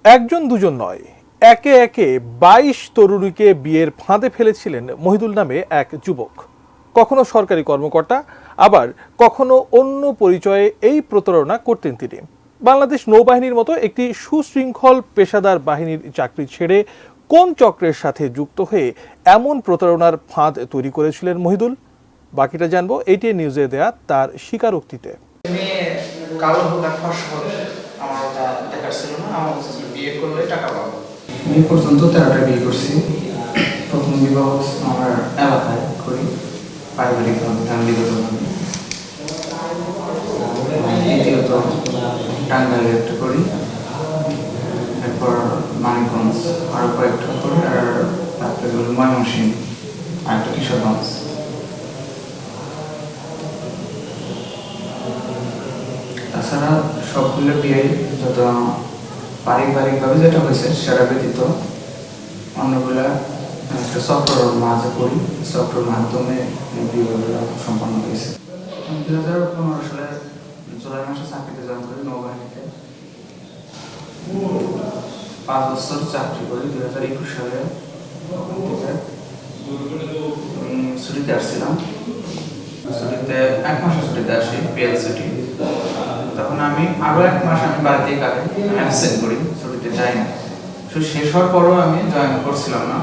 একজন দুজন নয়, একে একে ২২ তরুণীকে বিয়ের ফাঁদে ফেলেছিলেন মহিদুল নামে এক যুবক। কখনো সরকারি কর্মকর্তা, আবার কখনো অন্য পরিচয়ে এই প্রতারণা করতেন তিনি। বাংলাদেশ নৌবাহিনীর মতো একটি সুশৃঙ্খল পেশাদার বাহিনীর চাকরি ছেড়ে কোন চক্রের সাথে যুক্ত হয়ে এমন প্রতারণার ফাঁদ তৈরি করেছিলেন মহিদুল? বাকিটা জানবো এটিএন নিউজে দেয়া তার স্বীকারোক্তিতে। কালো হোক আর ফর্সা হোক আমার ওটা দেখার ছিল না। আমার বিয়ে করলে টাকা পাবো। আমি পর্যন্ত 13টা বিয়ে করছি। প্রথম বিবাহ আমার এলাকায় করি, পারিবারিক ফ্যামিলিগতভাবে। দ্বিতীয়ত টাঙ্গাইলে একটা করি, এরপর মানিকগঞ্জ আরও কয়েকটা করি, আর তারপরে হল ময়মনসিংহ আর একটা কিশোরগঞ্জ। তাছাড়া সবগুলো বিয়ে যত পারিবারিকভাবে যেটা হয়েছে সেটা ব্যতীত অন্যগুলা একটা সফটওয়্যার মাঝে করি, সফটওয়্যার মাধ্যমে বিয়েগুলো সম্পন্ন হয়েছে। 2015 সালের জুলাই মাসে চাকরিতে জয়েন করি নৌবাহিনীতে। 5 বছর চাকরি করি। 2021 সালে ছুটিতে আসছিলাম। ছুটিতে 1 মাসের ছুটিতে আসি, পিএল ছুটি। তখন আমি আরো 1 মাস আমি বাড়িতেই কাটে অ্যাবসেন্ট করি, ছুটিতে যাই না। শেষ হওয়ার পরও আমি জয়েন করছিলাম না।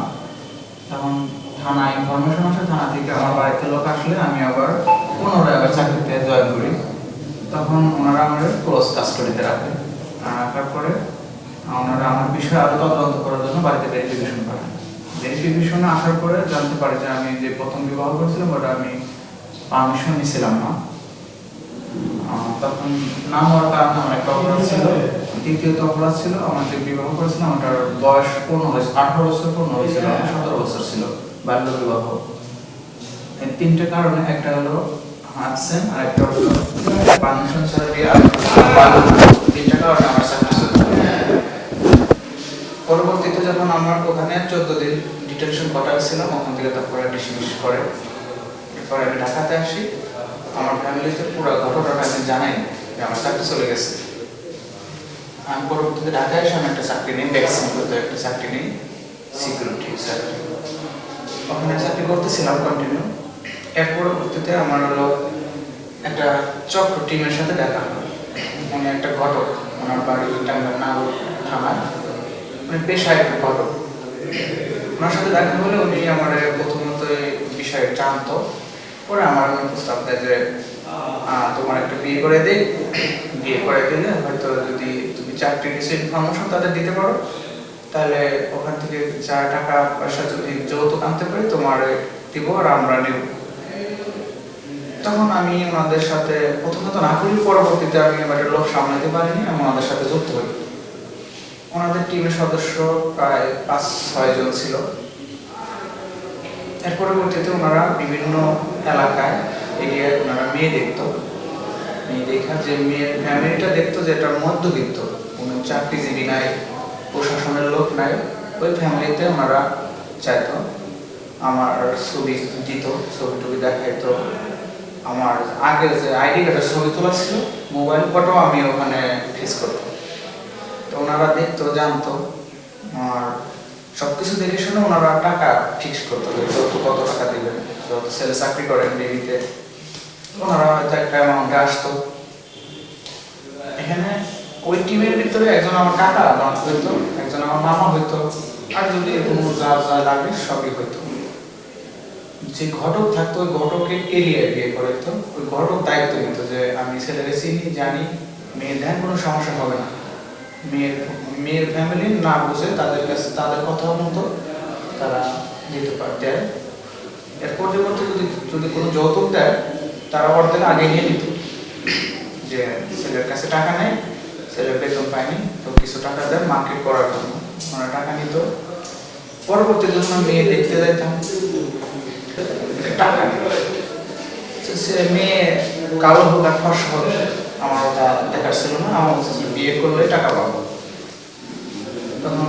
তখন থানা ইনফরমেশন আসে, থানা থেকে আমার বাড়িতে লোক আসলে আমি আবার পুনরায় চাকরিতে জয়েন করি। তখন ওনারা আমার ক্লোজ কাস্টডিতে রাখে। রাখার পরে ওনারা আমার বিষয়ে আরো তদন্ত করার জন্য বাড়িতে ভেরিফিকেশন করেন। ভেরিফিকেশনে আসার পরে জানতে পারি যে আমি যে প্রথম বিবাহ করেছিলাম ওটা আমি পারমিশন নিছিলাম না। তখন না হওয়ার কারণে আমার একটা অপরাধ ছিল। দ্বিতীয়ত অপরাধ ছিল, আমার যে বিবাহ করেছিলাম ওটার বয়স পূর্ণ হয়েছে, 18 বছর পূর্ণ হয়েছিল, 17 বছর ছিল, বাল্য বিবাহ। এই 3টে কারণে, একটা হলো অ্যাবসেন্ট, আর একটা হলো পারমিশন ছাড়া বিয়ে, আর 3টা কারণে আমার চাকরি ছিল। পরবর্তীতে যখন আমার ওখানে 14 দিন ডিটেনশন কটাচ্ছিলাম, ওখান থেকে তারপরে ডিসমিস করে। এরপর আমি ঢাকাতে আসি। আমার ফ্যামিলিতে পুরো ঘটনাটা আমি জানাই যে আমার চাকরি চলে গেছে। আমি পরবর্তীতে ঢাকায় এসে আমি একটা চাকরি নিই, ভ্যাকসিনগুলোতে একটা চাকরি নিই, সিকিউরিটি চাকরি। ওখানে চাকরি করতেছিলাম কন্টিনিউ। এর পরবর্তীতে আমার হলো একটা চক্র টিমের সাথে দেখা হয়। উনি একটা ঘটক, ওনার বাড়ি টাঙ্গাইল নাগর থানায়, উনি পেশায় একটা ঘটক। ওনার সাথে দেখা হলে উনি আমার প্রথমত এই বিষয়ে জানতো। পরে আমার প্রস্তাব দেয় যে তোমার একটা বিয়ে করে দিই, বিয়ে করে দিলে হয়তো যদি তুমি চাকরি কিছু ইনফরমেশন তাদের দিতে পারো, তাহলে ওখান থেকে যা টাকা পয়সা যদি যৌতুক আনতে পারি তোমার দিব, আর আমরা নেব। তখন আমি ওনাদের সাথে প্রথমত না করি, পরবর্তীতে আমি আমার লোক সামলাতে পারিনি, আমি ওনাদের সাথে যুক্ত হই। ওনাদের টিমের সদস্য প্রায় 5-6 জন ছিল। এর পরবর্তীতে ওনারা বিভিন্ন এলাকায় এগিয়ে ওনারা মেয়ে দেখতো। মেয়ে দেখা যে মেয়ের ফ্যামিলিটা দেখতো যে এটা মধ্যবিত্ত, কোনো চাকরিজীবী নাই, প্রশাসনের লোক নাই, ওই ফ্যামিলিতে ওনারা চাইতো। আমার ছবি দিত, ছবি টবি দেখাইতো। আমার আগে যে আইডি কার্ডের ছবি তোলা ছিল, মোবাইল ফটো আমি ওখানে ফিক্স করতাম। তো ওনারা দেখতো, জানতো, আর সবকিছু দেখে শুনে ওনারা টাকা ফিক্স করতো যে কত টাকা দিবেন। যত ছেলে চাকরি করেন ডিবিতে, ওনারা হয়তো একটা অ্যামাউন্টে আসতো। এখানে ওই টিমের ভিতরে একজন আমার কাকা হইতো, একজন আমার মামা হইতো, আর যদি কোনো যা যা লাগে সবই হইতো। যে ঘটক থাকতো ওই ঘটকের এরিয়ায় বিয়ে করতো। ওই ঘটক দায়িত্ব নিত যে আমি ছেলেকে চিনি, জানি, মেয়ের ধ্যান কোনো সমস্যা হবে না। মেয়ের ফ্যামিলি না বুঝে তাদের কাছে তাদের কথা মতো তারা দিতে দেয়। এর পরবর্তী যদি কোনো যৌতুক দেয়, তারা অর্ধেক আগে নিয়ে নিত, যে ছেলের কাছে টাকা নেই, ছেলের বেতন পায়নি, তো কিছু টাকা দেয় মার্কেট করার জন্য, ওরা টাকা নিত। পরবর্তী যখন মেয়ে দেখতে যাইতাম, টাকা সে মেয়ে কালো হোক আর ফর্সা হোক আমার ওটা দেখার ছিল না। আমার বিয়ে করলে টাকা পাবো। তখন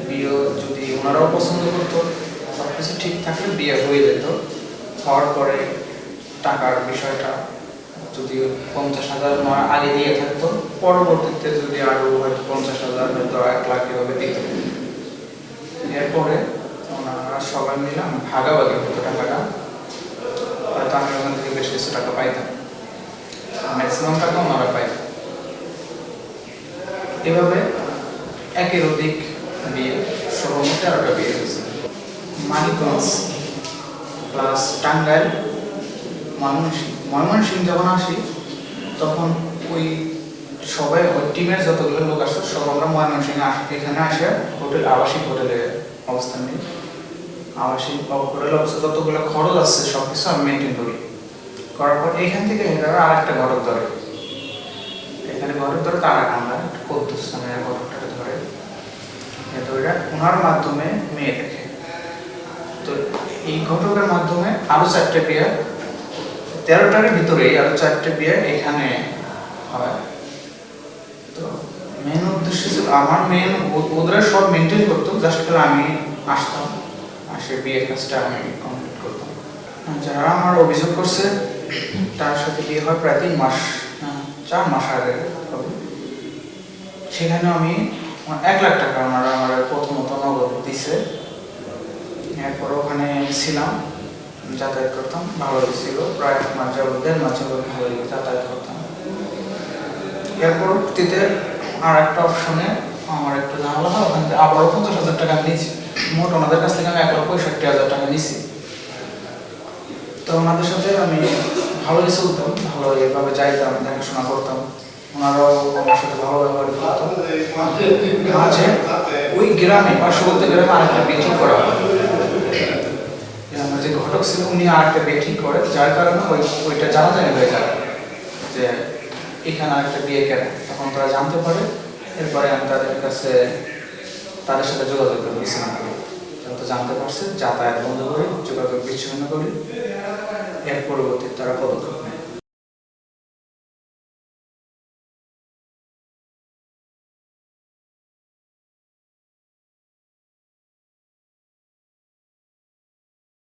বিয়ে যদি ওনারাও পছন্দ করতো, সবকিছু ঠিক থাকলে বিয়ে হয়ে যেত। হওয়ার পরে টাকার বিষয়টা যদি 50,000 আগে দিয়ে থাকতো, পরবর্তীতে যদি আরো হয়তো 50,000 হয়তো 1 লাখ এভাবে দিত। এরপরে ওনারা সবাই মিলে ভাগাভাগি হতো টাকাটা, হয়তো আমি ওখান থেকে বেশ কিছু টাকা পাইতাম, ম্যাক্সিমাম টাকা ওনারা পাইতাম। এভাবে একের অধিক বিয়ে, সর্বমোট 13টা বিয়ে হয়েছে। মানিকগঞ্জ প্লাস টাঙ্গাইল, ময়মনসিংহ যখন আসি তখন ওই সবাই ওই টিমের যতগুলো লোক আসতো সব আমরা ময়মনসিংহে এখানে আসে আবাসিক হোটেলে অবস্থান নিই। আবাসিক হোটেলে অবস্থা যতগুলো খরচ আছে সব কিছু আমি মেনটেন করার পর এখান থেকে এরা আরেকটা ঘটক ধরে, এখানে ঘটক ধরে তারা আমরা কদ্দুস নামে ঘটকটাকে ধরে ওনার মাধ্যমে মেয়ে দেখে। তো এই ঘটকের মাধ্যমে আরো 4টে বিয়ে, 13টার ভিতরেই আরো 4টে বিয়ে এখানে হয়। তো মেন উদ্দেশ্য ছিল আমার ওদের সব মেনটেন করতো, জাস্ট করে আমি আসতাম, আসে বিয়ের কাজটা আমি কমপ্লিট করতাম। যারা আমার অভিযোগ করছে তার সাথে বিয়ে হয় প্রায় 3 মাস 4 মাস আগে হবে। সেখানে আমি 1 লাখ টাকা ওনারা আমার প্রথমত নগদ দিছে। এরপর ওখানে ছিলাম, যাতায়াত করতাম, ভালো ছিল, প্রায় 1 মাস যাবত 1.5 মাস যাবত ভালোই যাতায়াত করতাম। এর পরবর্তীতে আর একটা অপশনে আমার একটু ঝামেলা হয়, ওখান থেকে আবারও 50,000 টাকা নিয়েছি। মোট ওনাদের কাছ থেকে আমি 1,65,000 টাকা নিয়েছি। তো ওনাদের সাথে আমি ভালোই চলতাম, ভালো এভাবে যাইতাম, দেখাশোনা করতাম, ওনারাও আমার সাথে ভালো ব্যবহার করতাম। মাঝে ওই গ্রামে পার্শ্ববর্তী গ্রামে আরেকটা বিয়ে ঠিক করা হয়। আমার যে ঘটক ছিল উনি আরেকটা বিয়ে ঠিক করে, যার কারণে ওইটা জানাজানি হয়ে যায় যে এখানে আরেকটা বিয়ে কেন। তখন তারা জানতে পারে, এরপরে আমি তাদের সাথে যোগাযোগ করেছিলাম, তো জানতে পারছে, যাতায়াত বন্ধ করি, যোগাযোগ বিচ্ছিন্ন করি। এর পরবর্তী তারা পদক্ষেপ নেয়।